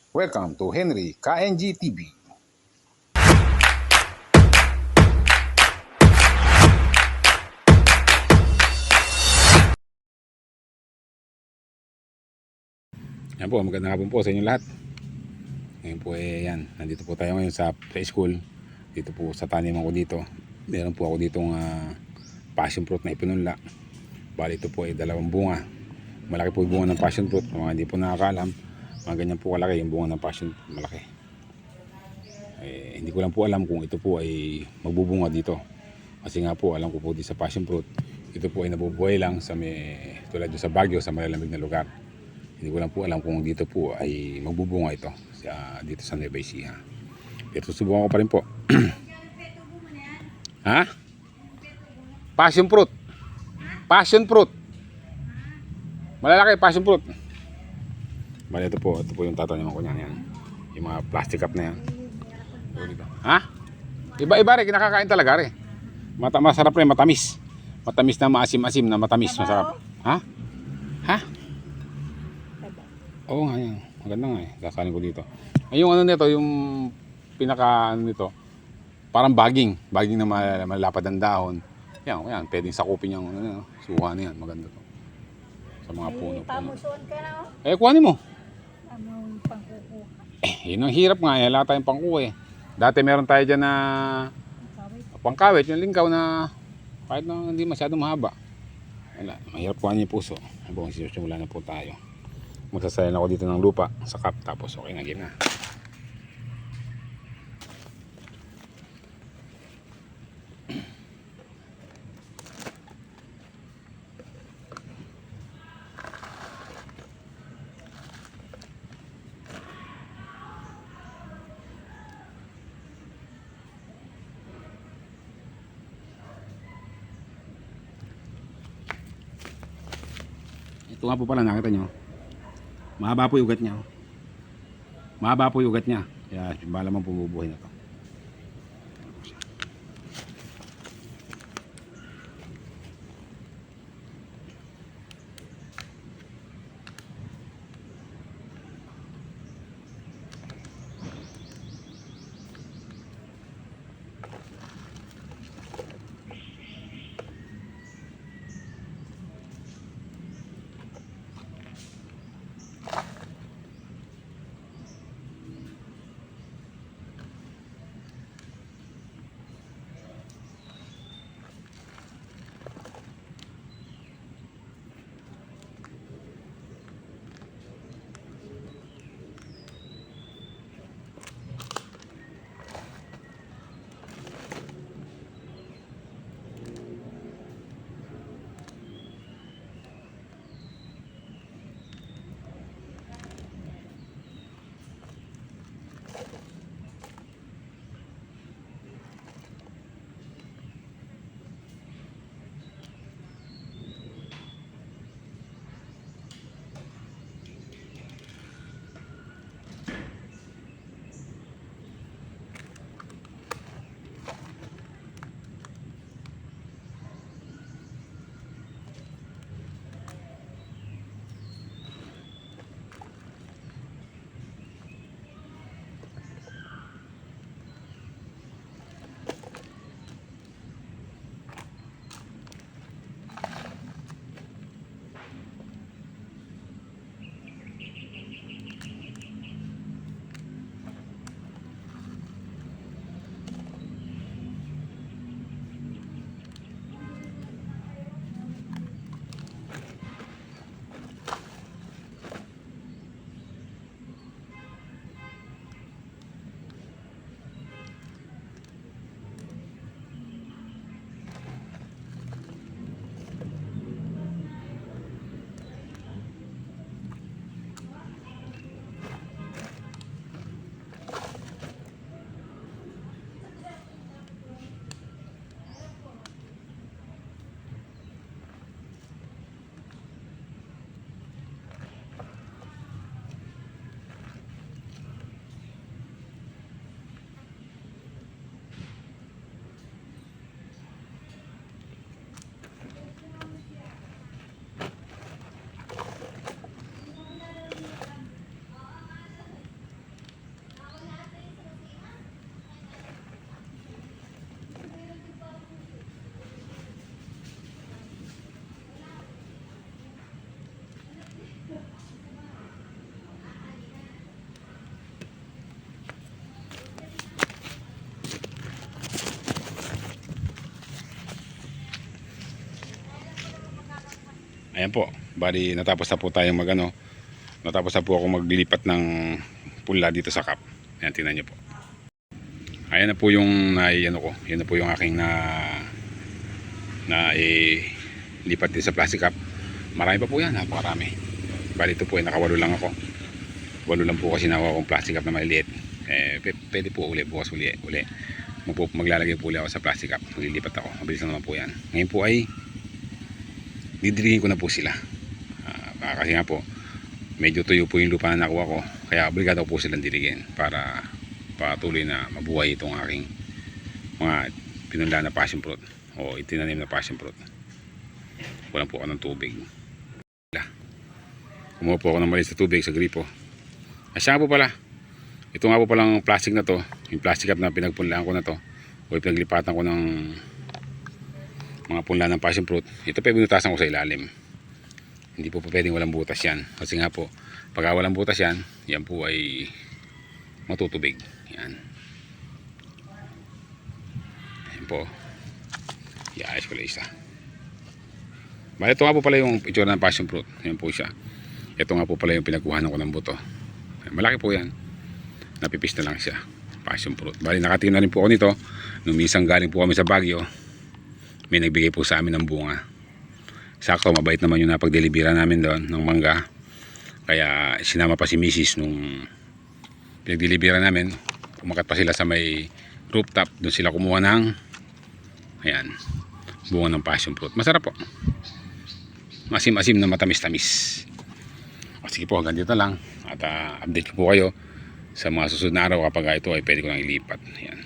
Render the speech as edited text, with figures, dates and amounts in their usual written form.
Welcome to Henry KNG TV. Yan po, magandang hapon po sa inyo lahat. Ngayon po yan, nandito po tayo ngayon sa preschool. Dito po sa taniman ko dito. Meron po ako ditong passion fruit na ipinunla. Bali ito po ay 2 bunga. Malaki po yung bunga ng passion fruit. Mga hindi po nakakaalam, mga ganyan po kalaki yung bunga ng passion fruit, malaki. Hindi ko lang po alam kung ito po ay magbubunga dito. Kasi nga po, alam ko po dito sa passion fruit, ito po ay nabubuhay lang sa tulad sa Baguio, sa malalamig na lugar. Hindi ko lang po alam kung dito po ay magbubunga ito dito sa Nueva Ecija. Pero susubukan ko pa rin po. Ha? Passion fruit. Passion fruit. Malalaki, passion fruit. Bali ito po yung tataniman ko niyan. Yung mga plastic cup na yan. Ha? Iba-iba rin, kinakakain talaga rin. Masarap rin, matamis. Matamis na maasim-asim na matamis, masarap. Ha? Ha? Oo nga yan. Maganda nga eh. Sasalin ko dito. Ay, yung ano nito, yung pinaka ano nito, parang baging. Baging na malapad ang dahon. Yan. Pwedeng sakupin yung suha na yan. Maganda to. Sa mga puno. Pamusuan ka na Kuhanin mo. Anong pangkukuha? Yun ang hirap nga. Wala tayong pangkuha eh. Dati meron tayo dyan na pangkawit. Yung lingkaw na kahit na hindi masyadong mahaba. Wala. Mahirap kuhanin yung puso. Habang sisimula na po tayo. Magsasayan ako dito ng lupa sa cup, tapos okay na, game na. Ito nga po pala, nakita nyo, mahaba po yung ugat niya. Mahaba po yung ugat niya. Kaya malamang pumubuhay na to. Ayan po. Bali, natapos na po tayong natapos na po ako maglipat ng punla dito sa cup. Ayan, tingnan nyo po. Ayan na po yung ko. Yan na po yung aking lipat din sa plastic cup. Marami pa po yan, napakarami. Bali ito po ay nakawalo lang ako. Walo lang po kasi nakuha akong plastic cup na maliliit. Pwede po bukas uli. Maglalagay po ulit ako sa plastic cup. Maglilipat ako. Mabilis na naman po yan. Ngayon po ay didiligin ko na po sila. Kasi nga po medyo tuyo po yung lupa na nakuha ko. Kaya obligado po silang diligin para patuloy na mabuhay itong aking mga pinunla na passion fruit o itinanim na passion fruit. Walang po ako ng tubig. Kumuha po ako ng maliit sa tubig sa gripo. Siya nga po pala. Ito nga po palang plastic na to. Yung plastic cup na pinagpunlaan ko na to. O pinaglipatan ko ng mga punla ng passion fruit. Ito pa binutasan ko sa ilalim. Hindi po pwedeng walang butas yan. Kasi nga po, pag walang butas yan, yan po ay matutubig. Yan. Yan po. Iayos ko lang isa. Bale, ito nga po pala yung itsura ng passion fruit. Yan po siya. Ito nga po pala yung pinagkuhanan ko ng buto. Malaki po yan. Napipis na lang siya. Passion fruit. Bali, nakatingin na rin po ako nito. Nung minsan galing po kami sa Baguio, may nagbigay po sa amin ng bunga. Sakto, mabait naman yung napagdelibera namin doon ng mangga. Kaya sinama pa si Mrs. nung pinagdelibera namin. Umakat pa sila sa may rooftop. Doon sila kumuha ng ayan, bunga ng passion fruit. Masarap po. Masim-asim na matamis-tamis. Sige po, hanggang dito lang. At update ko po kayo sa mga susunod na araw kapag ito ay pwede ko nang ilipat. Ayan.